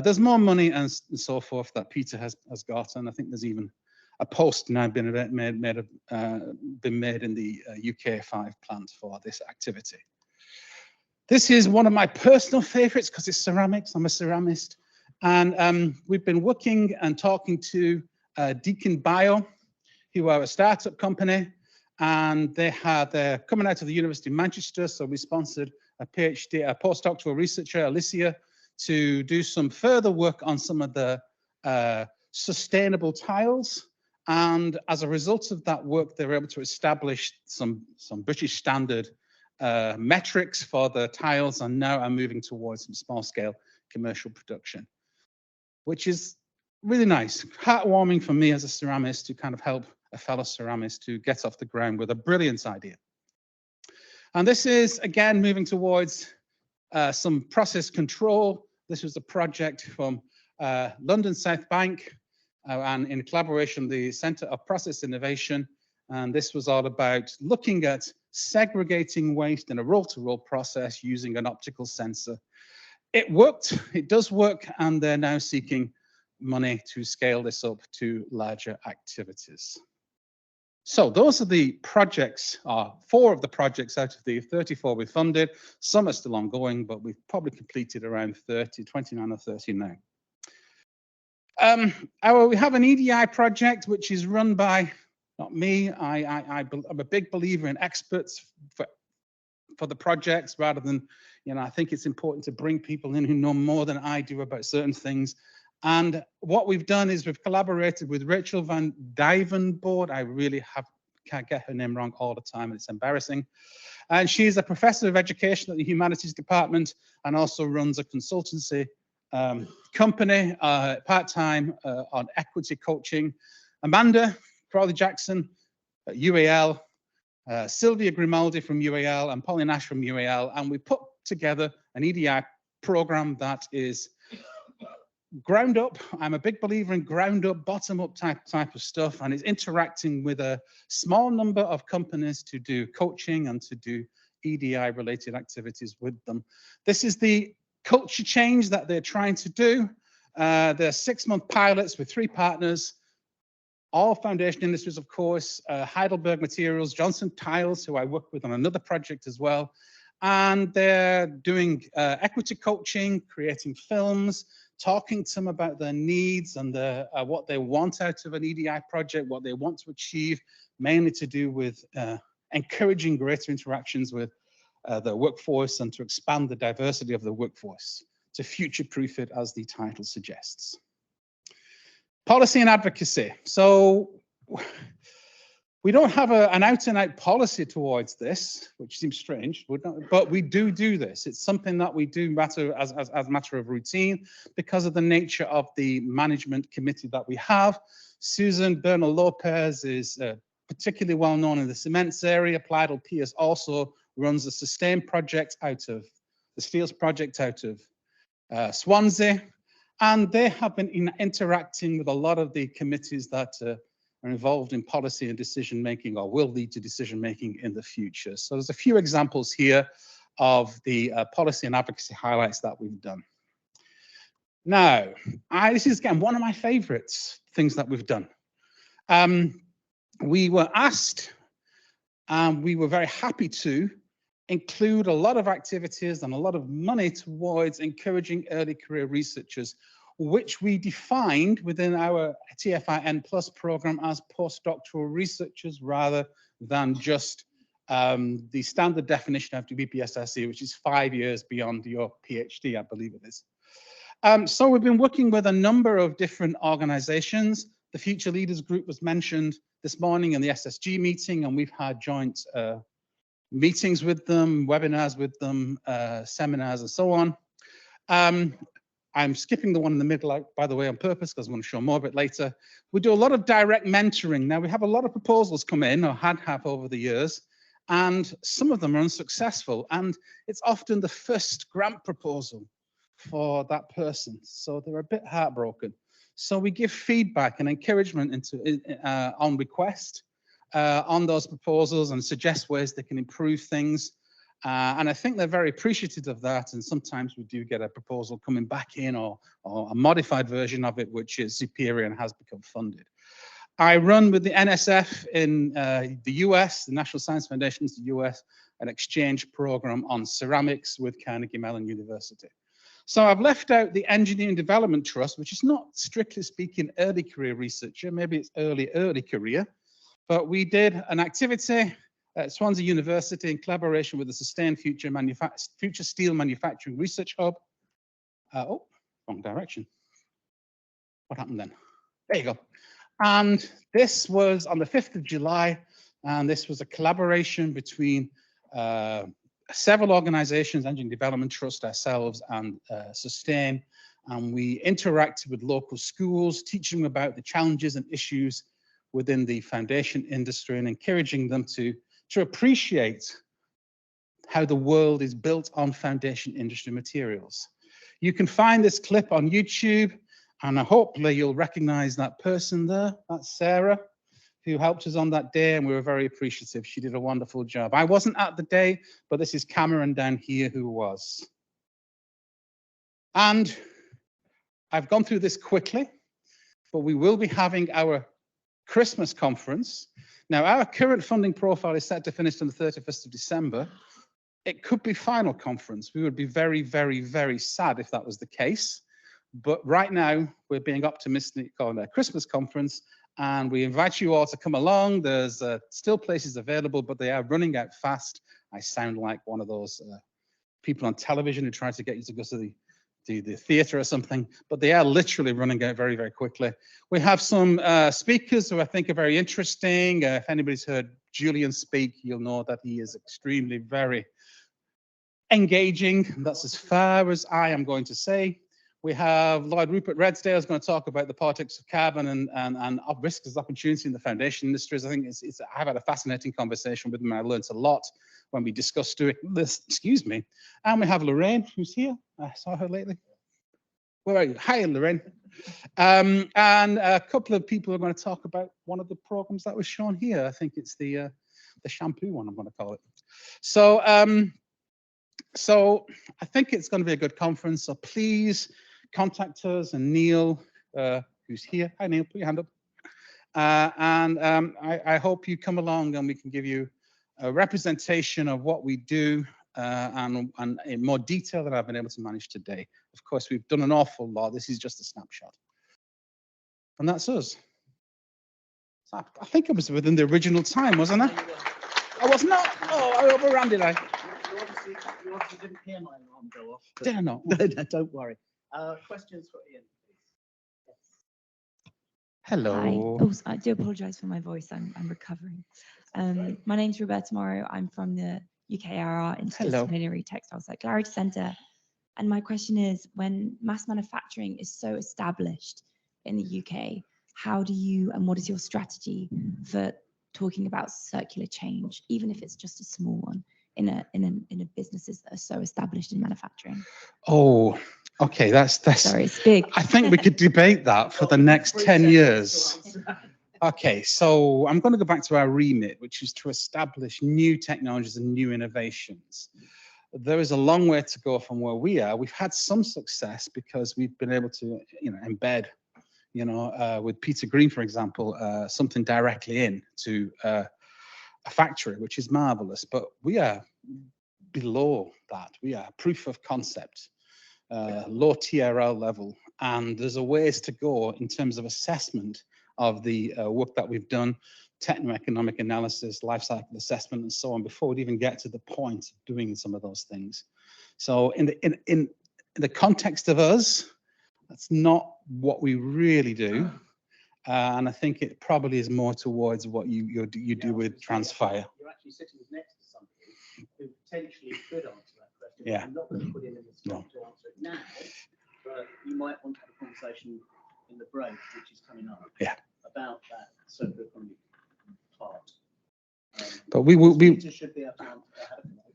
There's more money and so forth that Peter has got, and I think there's even a post now been made in the UK5 plant for this activity. This is one of my personal favorites because it's ceramics. I'm a ceramist, and we've been working and talking to Deakin Bio, who are a startup company, and they're coming out of the University of Manchester. So we sponsored a PhD, a postdoctoral researcher, Alicia, to do some further work on some of the sustainable tiles. And as a result of that work, they were able to establish some British standard metrics for the tiles, and now are moving towards some small scale commercial production, which is really nice, heartwarming for me as a ceramist to kind of help a fellow ceramist to get off the ground with a brilliant idea. And this is, again, moving towards some process control. This was a project from London South Bank and in collaboration, the Centre of Process Innovation. And this was all about looking at segregating waste in a roll-to-roll process using an optical sensor. It worked, it does work, and they're now seeking money to scale this up to larger activities. So those are the projects, 4 of the projects out of the 34 we funded. Some are still ongoing, but we've probably completed around 29 or 30 now. We have an EDI project, which is run by, not me. I'm a big believer in experts for the projects rather than, I think it's important to bring people in who know more than I do about certain things. And what we've done is we've collaborated with Rachel van Duijvenbode. I really can't get her name wrong all the time, and it's embarrassing. And she's a professor of education at the humanities department and also runs a consultancy company part-time on equity coaching. Amanda Crowley-Jackson at UAL, Sylvia Grimaldi from UAL, and Pauline Ash from UAL, and we put together an EDI program that is ground up. I'm a big believer in ground up, bottom up type of stuff, and it's interacting with a small number of companies to do coaching and to do EDI related activities with them. This is the culture change that they're trying to do. They're 6-month pilots with 3 partners, all foundation industries, of course, Heidelberg Materials, Johnson Tiles, who I work with on another project as well. And they're doing equity coaching, creating films, talking to them about their needs and what they want out of an EDI project, what they want to achieve, mainly to do with encouraging greater interactions with the workforce and to expand the diversity of the workforce, to future-proof it, as the title suggests. Policy and advocacy. So we don't have an out-and-out policy towards this, which seems strange, but we do this. It's something that we do as a matter of routine because of the nature of the management committee that we have. Susan Bernal-Lopez is particularly well known in the cements area. Plydell Pierce also runs a Sustain project out of the Steels project out of Swansea. And they have been interacting with a lot of the committees that are involved in policy and decision making, or will lead to decision making in the future. So there's a few examples here of the policy and advocacy highlights that we've done. Now, this is again one of my favorites things that we've done. We were asked, and we were very happy to include a lot of activities and a lot of money towards encouraging early career researchers, which we defined within our TFIN Plus program as postdoctoral researchers rather than just the standard definition of the BPSSE, which is 5 years beyond your PhD, I believe it is. So we've been working with a number of different organizations. The Future Leaders Group was mentioned this morning in the SSG meeting, and we've had joint meetings with them, webinars with them, seminars and so on. I'm skipping the one in the middle, by the way, on purpose, because I want to show more of it later. We do a lot of direct mentoring. Now, we have a lot of proposals come in, or have over the years, and some of them are unsuccessful. And it's often the first grant proposal for that person. So they're a bit heartbroken. So we give feedback and encouragement on request on those proposals and suggest ways they can improve things. And I think they're very appreciative of that. And sometimes we do get a proposal coming back in, or a modified version of it, which is superior and has become funded. I run with the NSF in the US, the National Science Foundation in the US, an exchange program on ceramics with Carnegie Mellon University. So I've left out the Engineering Development Trust, which is not strictly speaking early career researcher, maybe it's early career, but we did an activity at Swansea University in collaboration with the Sustained Future Steel Manufacturing Research Hub. Oh, wrong direction. What happened then? There you go. And this was on the 5th of July, and this was a collaboration between several organizations, Engineering Development Trust, ourselves, and Sustain. And we interacted with local schools, teaching them about the challenges and issues within the foundation industry and encouraging them to appreciate how the world is built on foundation industry materials. You can find this clip on YouTube, and hopefully you'll recognize that person there. That's Sarah, who helped us on that day, and we were very appreciative. She did a wonderful job. I wasn't at the day, but this is Cameron down here who was. And I've gone through this quickly, but we will be having our Christmas conference. Now, our current funding profile is set to finish on the 31st of December. It could be final conference. We would be very, very, very sad if that was the case. But right now, we're being optimistic on our Christmas conference, and we invite you all to come along. There's still places available, but they are running out fast. I sound like one of those people on television who try to get you to go to the theatre or something, but they are literally running out very, very quickly. We have some speakers who I think are very interesting. If anybody's heard Julian speak, you'll know that he is extremely very engaging. That's as far as I am going to say. We have Lord Rupert Redsdale is going to talk about the politics of carbon and risks as opportunity in the foundation industries. I think I've had a fascinating conversation with him. I learned a lot when we discussed doing this, excuse me. And we have Lorraine, who's here. I saw her lately. Where are you? Hi, Lorraine. And a couple of people are going to talk about one of the programs that was shown here. I think it's the shampoo one, I'm going to call it. So, so I think it's going to be a good conference. So please contact us, and Neil, who's here. Hi, Neil, put your hand up. I hope you come along and we can give you a representation of what we do and in more detail than I've been able to manage today. Of course, we've done an awful lot. This is just a snapshot. And that's us. So I think it was within the original time, wasn't I? I was not. Oh, I overran, did I? You obviously didn't hear my alarm go off. Did I not? No, don't worry. Questions for Ian, please. Hello. Hi. Oh, I do apologise for my voice. I'm recovering. My name's Roberta Morrow. I'm from the UKRR Interdisciplinary Textile Circularity Centre. And my question is, when mass manufacturing is so established in the UK, how do you, and what is your strategy for talking about circular change, even if it's just a small one, in a businesses that are so established in manufacturing? Oh, okay, that's sorry, it's big. I think we could debate that for the next 10 years. Okay, so I'm going to go back to our remit, which is to establish new technologies and new innovations. There is a long way to go from where we are. We've had some success because we've been able to, embed, with Peter Green, for example, something directly into a factory, which is marvelous. But we are below that. We are proof of concept, low TRL level, and there's a ways to go in terms of assessment of the work that we've done, techno-economic analysis, life cycle assessment, and so on, before we'd even get to the point of doing some of those things. So in the context of us, That's not what we really do. And I think it probably is more towards what you do with Transfire. You're actually sitting next to somebody who potentially could answer that question. Yeah. I'm not going to put him in the spot to answer it now, but you might want to have a conversation in the break, which is coming up. Yeah. About that circular economy part. But we should be able to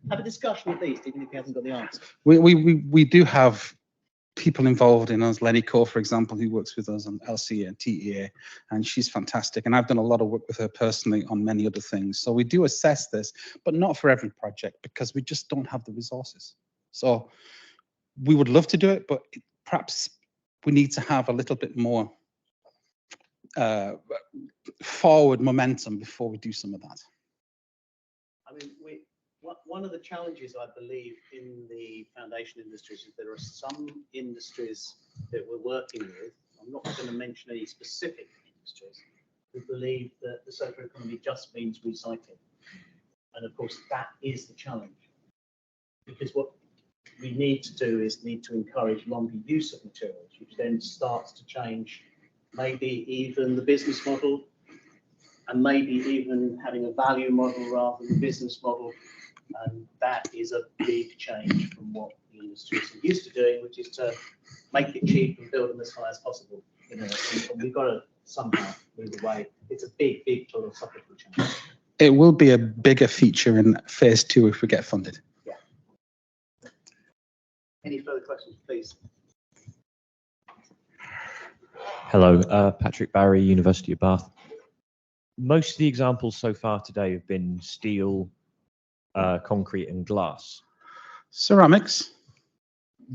have a discussion at least, even if he hasn't got the answer. we do have people involved in us. Lenny Core, for example, who works with us on LCA and TEA, and she's fantastic. And I've done a lot of work with her personally on many other things. So we do assess this, but not for every project because we just don't have the resources. So we would love to do it, but perhaps we need to have a little bit more forward momentum before we do some of that. I mean, one of the challenges I believe in the foundation industries is there are some industries that we're working with. I'm not going to mention any specific industries who believe that the circular economy just means recycling. And of course, that is the challenge. Because what we need to do is need to encourage longer use of materials, which then starts to change maybe even the business model, and maybe even having a value model rather than a business model. And that is a big change from what the industries are used to doing, which is to make it cheap and build them as high as possible. You know, and we've got to somehow move away. It's a big, big philosophical change. It will be a bigger feature in phase 2 if we get funded. Yeah. Any further questions, please? Hello, Patrick Barry, University of Bath. Most of the examples so far today have been steel, concrete and glass. Ceramics.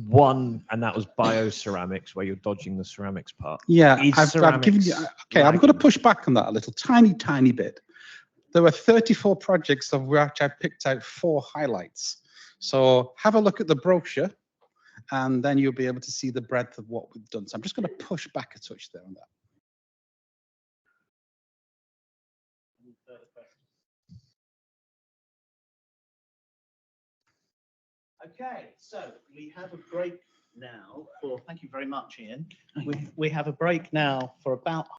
One, and that was bioceramics, where you're dodging the ceramics part. Yeah, I've given you, okay, I'm going to push back on that a little, tiny bit. There were 34 projects of which I picked out 4 highlights. So have a look at the brochure and then you'll be able to see the breadth of what we've done. So I'm just going to push back a touch there on that. Okay, so we have a break now for, thank you very much, Ian. We have a break now for about